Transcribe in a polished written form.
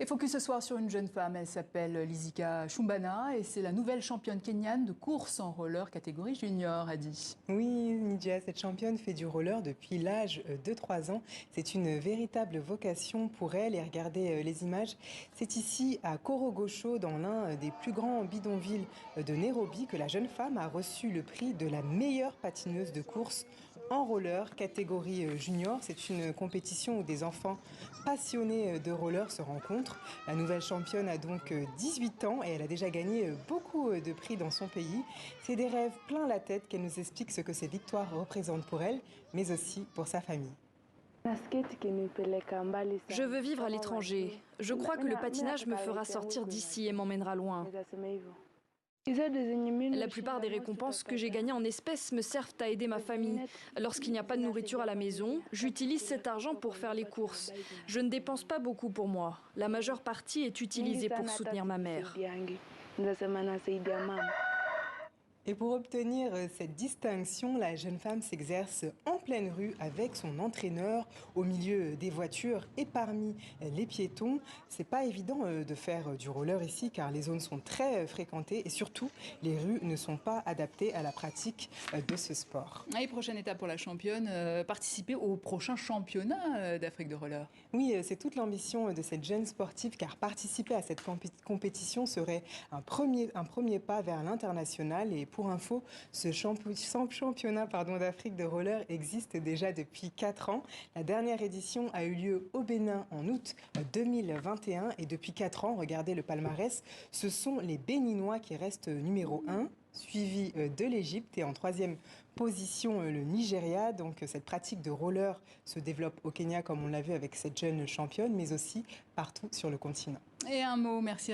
Et focus ce soir sur une jeune femme, elle s'appelle Lizika Chumbana et c'est la nouvelle championne kenyane de course en roller catégorie junior, Adi. Oui, Nidia, cette championne fait du roller depuis l'âge de 3 ans. C'est une véritable vocation pour elle et regardez les images. C'est ici à Korogosho, dans l'un des plus grands bidonvilles de Nairobi, que la jeune femme a reçu le prix de la meilleure patineuse de course en roller catégorie junior. C'est une compétition où des enfants passionnés de roller se rencontrent. La nouvelle championne a donc 18 ans et elle a déjà gagné beaucoup de prix dans son pays. C'est des rêves plein la tête qu'elle nous explique ce que ces victoires représentent pour elle, mais aussi pour sa famille. Je veux vivre à l'étranger. Je crois que le patinage me fera sortir d'ici et m'emmènera loin. La plupart des récompenses que j'ai gagnées en espèces me servent à aider ma famille. Lorsqu'il n'y a pas de nourriture à la maison, j'utilise cet argent pour faire les courses. Je ne dépense pas beaucoup pour moi. La majeure partie est utilisée pour soutenir ma mère. Et pour obtenir cette distinction, la jeune femme s'exerce en pleine rue avec son entraîneur, au milieu des voitures et parmi les piétons. C'est pas évident de faire du roller ici car les zones sont très fréquentées et surtout les rues ne sont pas adaptées à la pratique de ce sport. Et prochaine étape pour la championne, participer au prochain championnat d'Afrique de roller. Oui, c'est toute l'ambition de cette jeune sportive car participer à cette compétition serait un premier pas vers l'international. Et pour info, ce championnat d'Afrique de roller existe déjà depuis 4 ans. La dernière édition a eu lieu au Bénin en août 2021 et depuis 4 ans, regardez le palmarès, ce sont les Béninois qui restent numéro 1. Suivi de l'Égypte et en 3e position le Nigeria. Donc cette pratique de roller se développe au Kenya comme on l'a vu avec cette jeune championne, mais aussi partout sur le continent. Et un mot, merci.